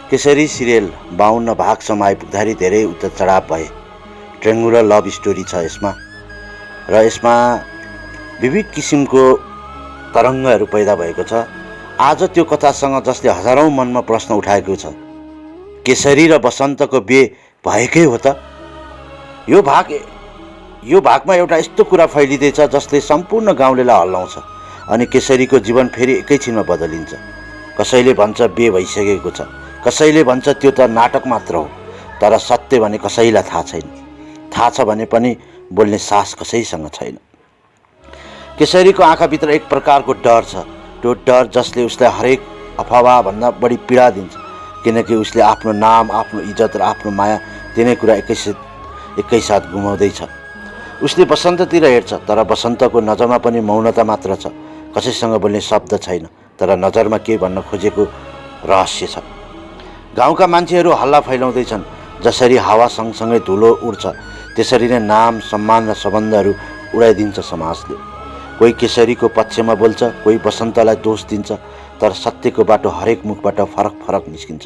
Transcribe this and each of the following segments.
Kesari serial 52 भागसम्म आइपुग्दाखेरि धेरै उतार चढाव भए। ट्रेङ्गुलर लभ स्टोरी छ यसमा र यसमा विविध किसिमको तरङ्गहरू पैदा भएको छ। आज त्यो कथासँग जसले हजारौं मनमा प्रश्न उठाएको छ, केसरी र बसन्तको बिहे भएकै हो त? यो भागमा एउटा यस्तो कुरा फैलिँदैछ जसले सम्पूर्ण गाउँलेलाई हल्लाउँछ अनि केसरीको जीवन फेरि एकैछिनमा बदलिन्छ। कसैले भन्छ बिहे भइसकेको छ, कसैले भन्छ त्यो त नाटक मात्र हो। तर सत्य भने कसैलाई थाहा छैन। थाहा छ भने पनि बोल्ने साहस कसैसँग छैन। केसरीको आँखाभित्र एक प्रकारको डर छ। त्यो डर जसले उसलाई हरेक अफवाहभन्दा बढी पीडा दिन्छ, किनकि उसले आफ्नो नाम, आफ्नो इज्जत र आफ्नो माया तिनै कुरा एकैसाथ गुमाउँदैछ। उसले बसन्ततिर हेर्छ, तर बसन्तको नजरमा पनि मौनता मात्र छ। कसैसँग बोल्ने शब्द छैन, तर नजरमा के भन्न खोजेको रहस्य छ। गाउँका मान्छेहरू हल्ला फैलाउँदैछन्। जसरी हावा सँगसँगै धुलो उड्छ, त्यसरी नै नाम, सम्मान र सम्बन्धहरू उडाइदिन्छ समाजले। कोही केसरीको पक्षमा बोल्छ, कोही बसन्तलाई दोष दिन्छ, तर सत्यको बाटो हरेक मुखबाट फरक फरक निस्किन्छ।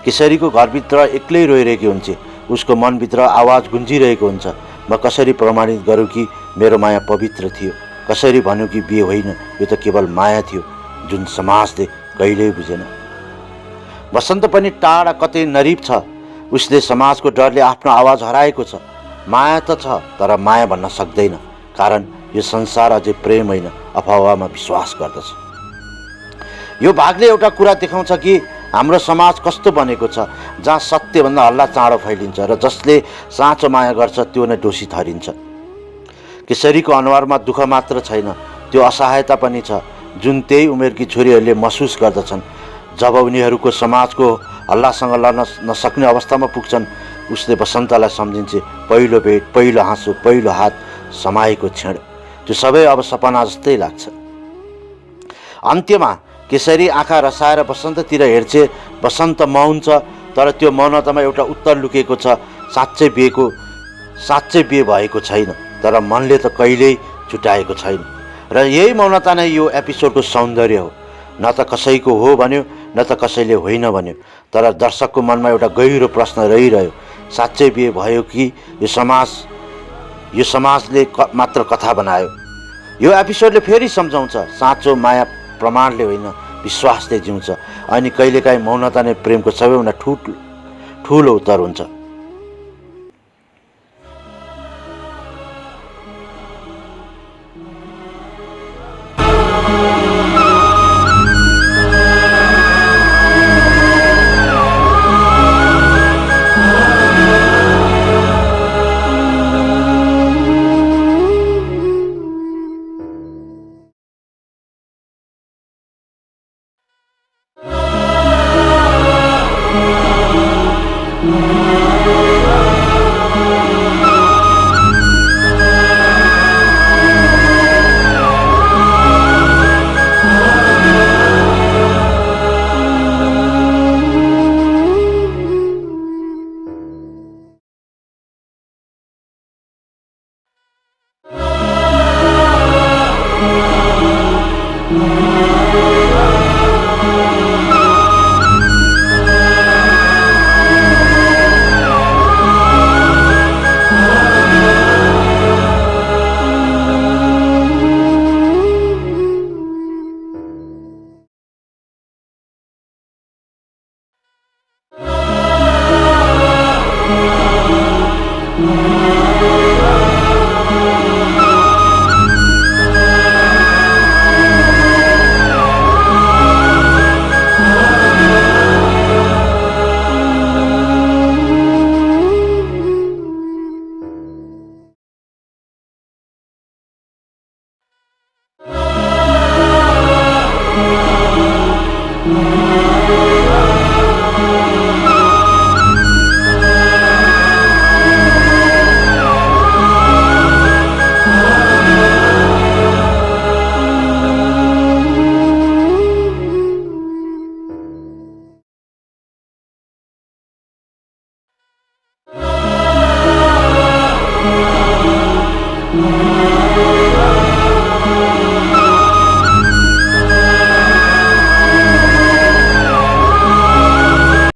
केसरीको घरभित्र एक्लै रोइरहेकी हुन्छ। उसको मनभित्र आवाज गुन्जिरहेको हुन्छ, म कसरी प्रमाणित गरौँ कि मेरो माया पवित्र थियो? कसरी भन्यो कि बिहे होइन, यो त केवल माया थियो, जुन समाजले कहिल्यै बुझेन। बसन्त पनि टाढा कतै नरिब छ। उसले समाजको डरले आफ्नो आवाज हराएको छ। माया त छ, तर माया भन्न सक्दैन, कारण यो संसार अझै प्रेम होइन, अफवाहमा विश्वास गर्दछ। यो भागले एउटा कुरा देखाउँछ कि हाम्रो समाज कस्तो बनेको छ, जहाँ सत्यभन्दा हल्ला चाँडो फैलिन्छ र जसले साँचो माया गर्छ त्यो नै दोषी ठहरिन्छ। केसरीको अनुहारमा दुःख मात्र छैन, त्यो असहायता पनि छ, जुन त्यही उमेरकी छोरीहरूले महसुस गर्दछन्। जब उनीहरूको समाजको हल्लासँग लड्न नसक्ने अवस्थामा पुग्छन्, उसले बसन्तलाई सम्झिन्छ। पहिलो भेट, पहिलो हाँसो, पहिलो हात समाएको क्षण, त्यो सबै अब सपना जस्तै लाग्छ। अन्त्यमा केसरी आँखा रसाएर बसन्ततिर हेर्छ। बसन्त मौन छ, तर त्यो मौनतामा एउटा उत्तर लुकेको छ। साँच्चै बिहे भएको छैन, तर मनले त कहिल्यै छुट्याएको छैन। र यही मौनता नै यो एपिसोडको सौन्दर्य हो। न त कसैको हो भन्यो, न त कसैले होइन भन्यो, तर दर्शकको मनमा एउटा गहिरो प्रश्न रहिरह्यो, साँच्चै बिहे भयो कि यो समाजले मात्र कथा बनायो? यो एपिसोडले फेरि सम्झाउँछ, साँचो माया प्रमाणले होइन, विश्वासले जिउँछ। अनि कहिलेकाहीँ मौनता नै प्रेमको सबैभन्दा ठुलो उत्तर हुन्छ।